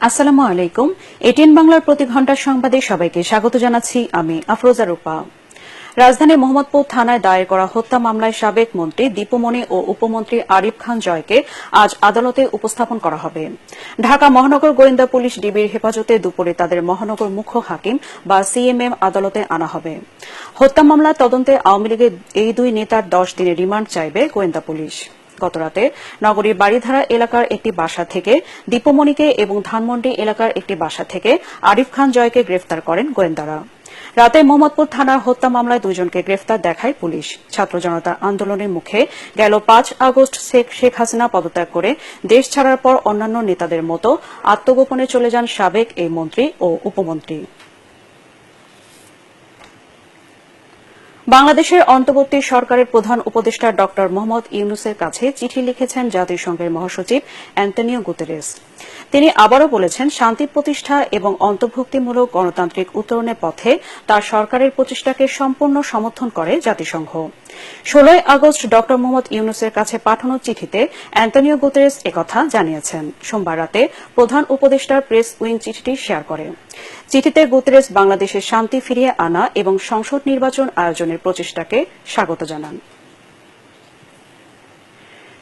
আসসালামু আলাইকুম। এটিএন বাংলার প্রতি ঘন্টার সংবাদে সবাইকে স্বাগত জানাচ্ছি আমি আফরোজা রূপা। রাজধানীর মোহাম্মদপুর থানায় দায়ের করা হত্যা মামলায় সাবেক মন্ত্রী দীপুমণি ও উপমন্ত্রী আরিফ খান জয়কে আজ আদালতে উপস্থাপন করা হবে। ঢাকা মহানগর গোয়েন্দা পুলিশ ডিবির হেফাজতে দুপুরে তাদের মহানগর মুখ্য হাকিম বা সিএমএম আদালতে আনা হবে। হত্যা মামলার তদন্তে আওয়ামী লীগের এই দুই নেতার 10 দিনের রিমান্ড চাইবে গোয়েন্দা পুলিশ। গতরাতে নগরীর বাড়িধারা এলাকার একটি বাসা থেকে দীপুমণিকে এবং ধানমন্ডি এলাকার একটি বাসা থেকে আরিফ খান জয়কে গ্রেফতার করেন গোয়েন্দারা। রাতে মোহাম্মদপুর থানার হত্যা মামলায় দুজনকে গ্রেফতার দেখায় পুলিশ। ছাত্র জনতার আন্দোলনের মুখে গেল 5 আগস্ট শেখ হাসিনা পদত্যাগ করে দেশ ছাড়ার পর অন্যান্য নেতাদের মতো আত্মগোপনে চলে যান সাবেক এই মন্ত্রী ও উপমন্ত্রী। বাংলাদেশের অন্তর্বর্তী সরকারের প্রধান উপদেষ্টা ড মোহাম্মদ ইউনূসের কাছে চিঠি লিখেছেন জাতিসংঘের মহাসচিব অ্যান্তোনিও গুতেরেস। তিনি আবারও বলেছেন, শান্তি প্রতিষ্ঠা এবং অন্তর্ভুক্তিমূলক গণতান্ত্রিক উত্তরণের পথে তার সরকারের প্রচেষ্টাকে সম্পূর্ণ সমর্থন করে জাতিসংঘ। 16 আগস্ট ড মোহাম্মদ ইউনূসের কাছে পাঠানো চিঠিতে অ্যান্তোনিও গুতেরেস একথা জানিয়েছেন। সোমবার রাতে প্রধান উপদেষ্টার প্রেস উইং চিঠিটি শেয়ার করে। চিঠিতে গুতেরেস বাংলাদেশের শান্তি ফিরিয়ে আনা এবং সংসদ নির্বাচন আয়োজনের প্রচেষ্টাকে স্বাগত জানান।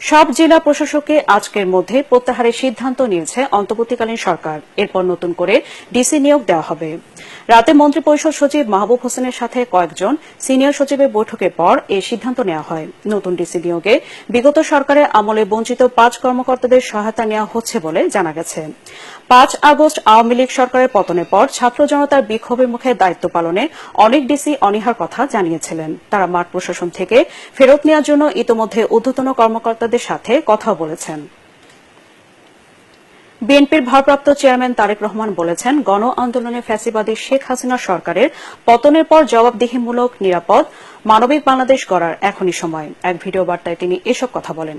সব জেলা প্রশাসককে আজকের মধ্যে প্রত্যাহারের সিদ্ধান্ত নিয়েছে অন্তর্বর্তীকালীন সরকার। এরপর নতুন করে ডিসি নিয়োগ দেওয়া হবে। রাতে মন্ত্রিপরিষদ সচিব মাহবুব হোসেনের সাথে কয়েকজন সিনিয়র সচিবের বৈঠকের পর এই সিদ্ধান্ত নেওয়া হয়। নতুন ডিসি নিয়োগে বিগত সরকারের আমলে বঞ্চিত 5 কর্মকর্তাদের সহায়তা নেওয়া হচ্ছে বলে জানা গেছে। 5 আগস্ট আওয়ামী লীগ সরকারের পতনের পর ছাত্র জনতার বিক্ষোভের মুখে দায়িত্ব পালনে অনেক ডিসি অনীহার কথা জানিয়েছিলেন। তারা মাঠ প্রশাসন থেকে ফেরত নেওয়ার জন্য ইতোমধ্যে ঊর্ধ্বতন কর্মকর্তাদের সাথে কথা বলেছেন। বিএনপির ভারপ্রাপ্ত চেয়ারম্যান তারেক রহমান বলেছেন, গণ আন্দোলনে ফ্যাসিবাদী শেখ হাসিনা সরকারের পতনের পর জবাবদিহিমূলক, নিরাপদ, মানবিক বাংলাদেশ গড়ার এখনই সময়। এক ভিডিও বার্তায় তিনি এসব কথা বলেন।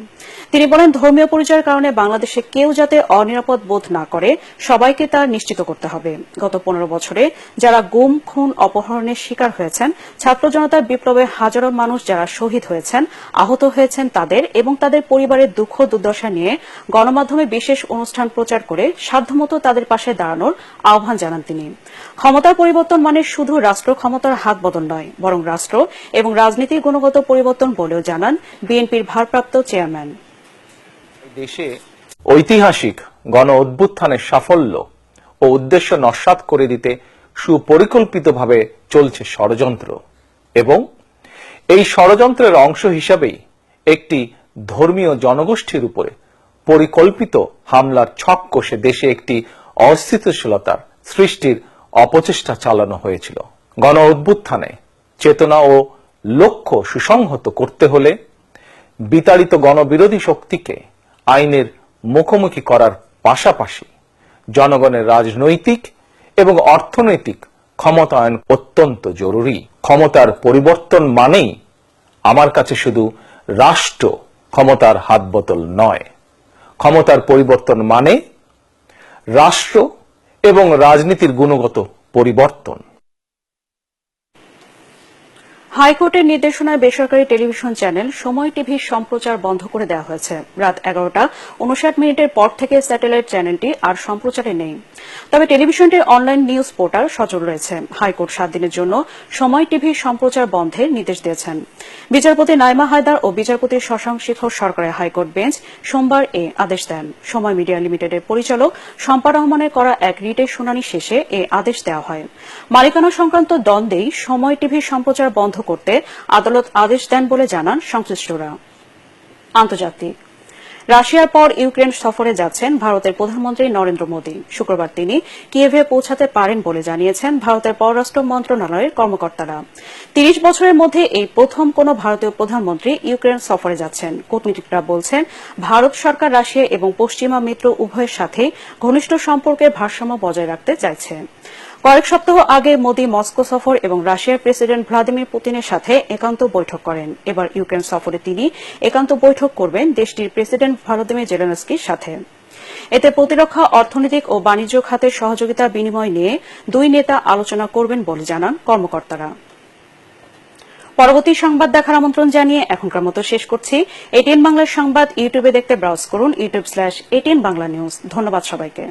তিনি বলেন, ধর্মীয় পরিচয়ের কারণে বাংলাদেশে কেউ যাতে অনিরাপদ বোধ না করে সবাইকে তা নিশ্চিত করতে হবে। গত 15 বছরে যারা গুম, খুন, অপহরণের শিকার হয়েছেন, ছাত্র জনতার বিপ্লবে হাজারো মানুষ যারা শহীদ হয়েছেন, আহত হয়েছেন, তাদের এবং তাদের পরিবারের দুঃখ দুর্দশা নিয়ে গণমাধ্যমে বিশেষ অনুষ্ঠান প্রচার করে সাধ্যমতো তাদের পাশে দাঁড়ানোর আহ্বান জানান তিনি। ক্ষমতার পরিবর্তন মানে শুধু রাষ্ট্র ক্ষমতার হাত বদল নয়, বরং রাষ্ট্র এবং রাজনীতির গুণগত পরিবর্তন বলেও জানান বিএনপির ভারপ্রাপ্ত চেয়ারম্যান। দেশে ঐতিহাসিক গণ অভ্যুত্থানের সাফল্য ও উদ্দেশ্য নস্যাৎ করে দিতে সুপরিকল্পিতভাবে চলছে ষড়যন্ত্র এবং এই ষড়যন্ত্রের অংশ হিসাবেই একটি ধর্মীয় জনগোষ্ঠীর উপরে পরিকল্পিত হামলার ছক কষে দেশে একটি অস্থিতিশীলতার সৃষ্টির অপচেষ্টা চালানো হয়েছিল। গণ অভ্যুত্থানে চেতনা ও লক্ষ্য সুসংহত করতে হলে বিতাড়িত গণবিরোধী শক্তিকে আইনের মুখোমুখি করার পাশাপাশি জনগণের রাজনৈতিক এবং অর্থনৈতিক ক্ষমতায়ন অত্যন্ত জরুরি। ক্ষমতার পরিবর্তন মানেই আমার কাছে শুধু রাষ্ট্র ক্ষমতার হাতবোতল নয়, ক্ষমতার পরিবর্তন মানে রাষ্ট্র এবং রাজনীতির গুণগত পরিবর্তন। হাইকোর্টের নির্দেশনায় বেসরকারি টেলিভিশন চ্যানেল সময় টিভির সম্প্রচার বন্ধ করে দেওয়া হয়েছে। রাত 11:59 পর থেকে স্যাটেলাইট চ্যানেলটি আর সম্প্রচারে নেই। তবে টেলিভিশনটির অনলাইন নিউজ পোর্টাল সচল রয়েছে। হাইকোর্ট 7 দিনের জন্য সময় টিভির সম্প্রচার বন্ধের নির্দেশ দিয়েছেন। বিচারপতি নাইমা হায়দার ও বিচারপতি শশাঙ্ক শেখর সরকারের হাইকোর্ট বেঞ্চ সোমবার এই আদেশ দেন। সময় মিডিয়া লিমিটেডের পরিচালক শম্পা রহমানের করা এক রিটের শুনানি শেষে এই আদেশ দেওয়া হয়। মালিকানা সংক্রান্ত দ্বন্দ্বেই সময় টিভির সম্প্রচার বন্ধ করতে আদালত আদেশ দেন বলে জানান সংশ্লিষ্টরা। আন্তর্জাতিক রাশিয়ার পর ইউক্রেন সফরে যাচ্ছেন ভারতের প্রধানমন্ত্রী নরেন্দ্র মোদী। শুক্রবার তিনি কিয়েভে পৌঁছাতে পারেন বলে জানিয়েছেন ভারতের পররাষ্ট্র মন্ত্রণালয়ের কর্মকর্তারা। 30 বছরের মধ্যে এই প্রথম কোন ভারতীয় প্রধানমন্ত্রী ইউক্রেন সফরে যাচ্ছেন। কূটনীতিকরা বলছেন, ভারত সরকার রাশিয়া এবং পশ্চিমা মিত্র উভয়ের সাথে ঘনিষ্ঠ সম্পর্কের ভারসাম্য বজায় রাখতে চাইছে। কয়েক সপ্তাহ আগে মোদী মস্কো সফর এবং রাশিয়ার প্রেসিডেন্ট ভ্লাদিমির পুতিনের সাথে একান্ত বৈঠক করেন। এবার ইউক্রেন সফরে তিনি একান্ত বৈঠক করবেন দেশটির প্রেসিডেন্ট ভলোদিমির জেলেনস্কির সাথে। এতে প্রতিরক্ষা, অর্থনৈতিক ও বাণিজ্য খাতের সহযোগিতা বিনিময় নিয়ে দুই নেতা আলোচনা করবেন বলে জানান কর্মকর্তারা। পরবর্তী সংবাদ দেখার আমন্ত্রণ জানিয়ে এখনকার মতো শেষ করছি। এটিএন বাংলার সংবাদ ইউটিউবে দেখতে ব্রাউজ করুন youtube/ATN Bangla News। ধন্যবাদ সবাইকে।